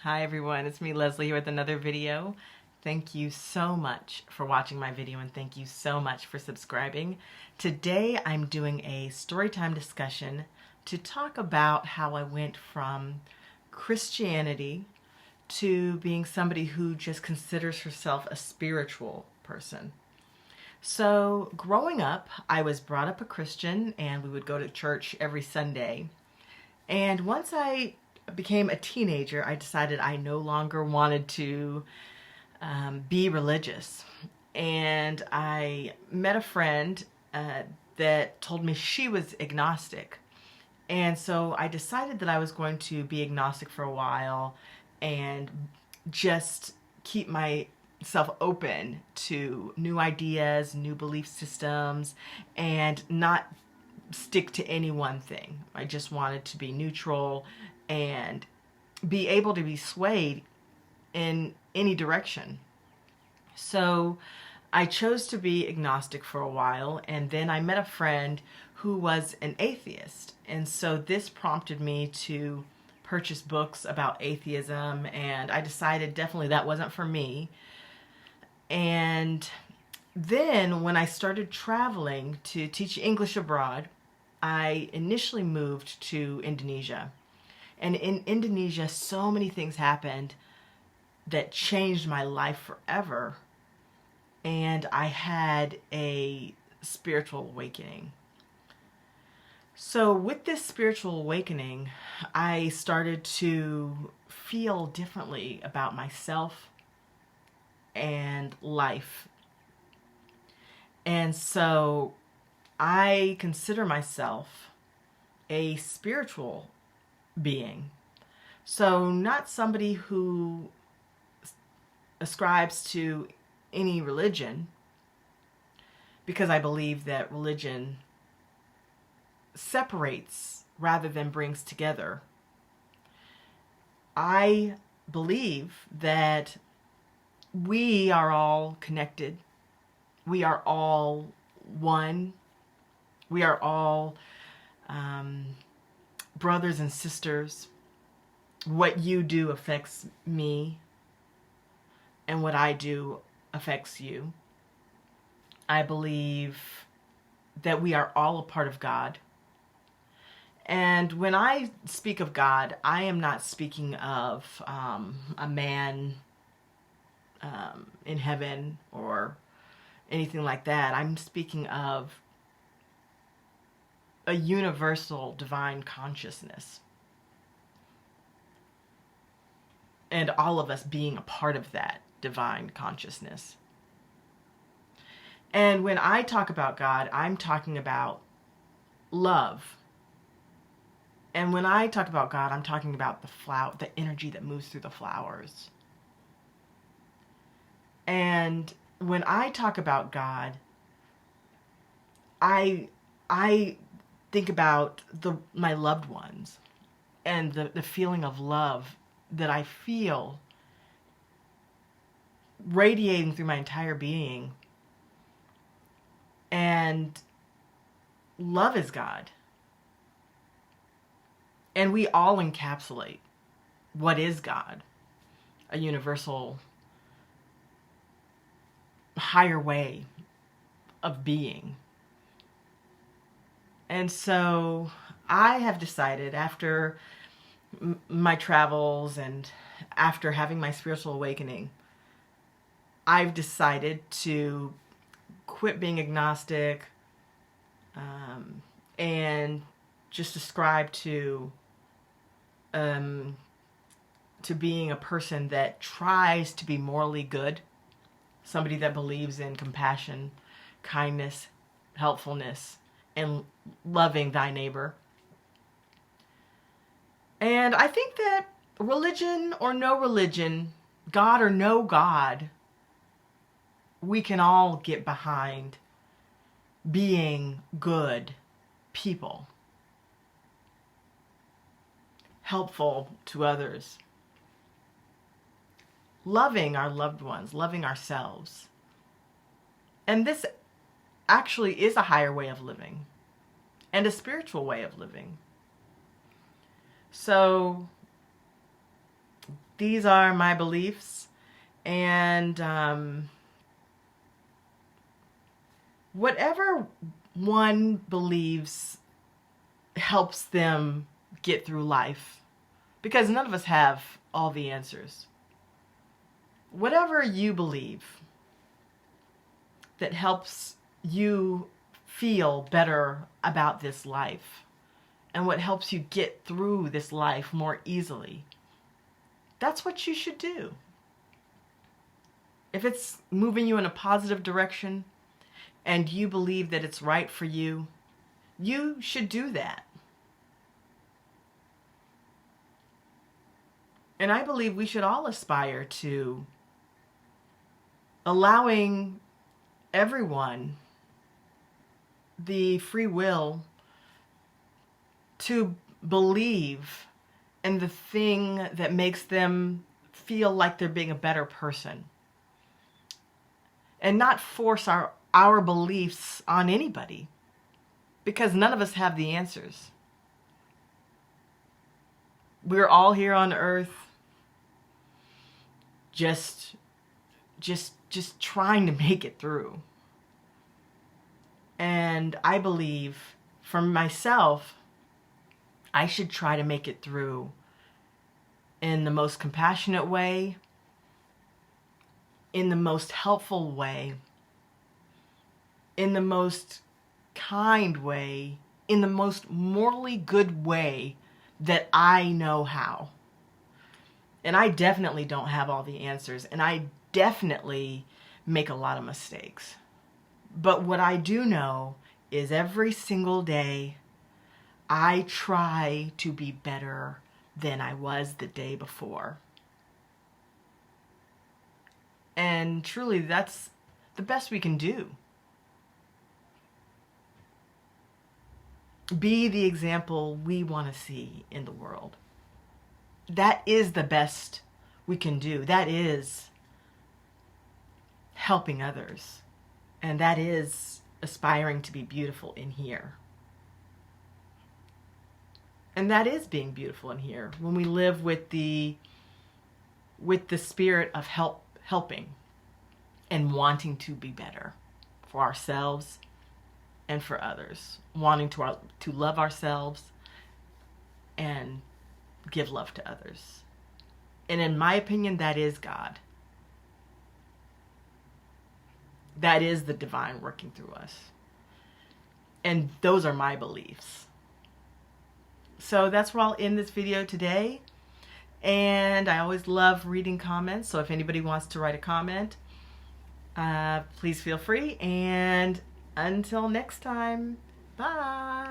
Hi everyone, it's me Leslie here with another video. Thank you so much for watching my video and thank you so much for subscribing. Today I'm doing a storytime discussion to talk about how I went from Christianity to being somebody who just considers herself a spiritual person. So growing up, I was brought up a Christian and we would go to church every Sunday. And once I became a teenager, I decided I no longer wanted to be religious. And I met a friend that told me she was agnostic. And so I decided that I was going to be agnostic for a while and just keep myself open to new ideas, new belief systems, and not stick to any one thing. I just wanted to be neutral and be able to be swayed in any direction. So I chose to be agnostic for a while, and then I met a friend who was an atheist. And so this prompted me to purchase books about atheism, and I decided definitely that wasn't for me. And then when I started traveling to teach English abroad, I initially moved to Indonesia. And in Indonesia, so many things happened that changed my life forever. And I had a spiritual awakening. So with this spiritual awakening, I started to feel differently about myself and life. And so I consider myself a spiritual being. So not somebody who ascribes to any religion, because I believe that religion separates rather than brings together. I believe that we are all connected. We are all one. We are all brothers and sisters. What you do affects me, and what I do affects you. I believe that we are all a part of God. And when I speak of God, I am not speaking of a man in heaven or anything like that. I'm speaking of a universal divine consciousness. And all of us being a part of that divine consciousness. And when I talk about God, I'm talking about love. And when I talk about God, I'm talking about the energy that moves through the flowers. And when I talk about God, I think about my loved ones and the feeling of love that I feel radiating through my entire being. And love is God. And we all encapsulate what is God, a universal higher way of being. And so I have decided, after my travels and after having my spiritual awakening, I've decided to quit being agnostic and just ascribe to being a person that tries to be morally good, somebody that believes in compassion, kindness, helpfulness, and loving thy neighbor. And I think that religion or no religion, God or no God, we can all get behind being good people, helpful to others, loving our loved ones, loving ourselves. And this actually is a higher way of living and a spiritual way of living. So these are my beliefs, and whatever one believes helps them get through life, because none of us have all the answers. Whatever you believe that helps you feel better about this life and what helps you get through this life more easily, that's what you should do. If it's moving you in a positive direction and you believe that it's right for you, you should do that. And I believe we should all aspire to allowing everyone the free will to believe in the thing that makes them feel like they're being a better person, and not force our beliefs on anybody, because none of us have the answers. We're all here on earth just trying to make it through. And I believe, for myself, I should try to make it through in the most compassionate way, in the most helpful way, in the most kind way, in the most morally good way that I know how. And I definitely don't have all the answers, and I definitely make a lot of mistakes. But what I do know is every single day I try to be better than I was the day before. And truly, that's the best we can do. Be the example we want to see in the world. That is the best we can do. That is helping others. And that is aspiring to be beautiful in here. And that is being beautiful in here when we live with the spirit of helping and wanting to be better for ourselves and for others, wanting to love ourselves and give love to others. And in my opinion, that is God. That is the divine working through us. And those are my beliefs. So that's where I'll end this video today. And I always love reading comments. So if anybody wants to write a comment, please feel free. And until next time, bye.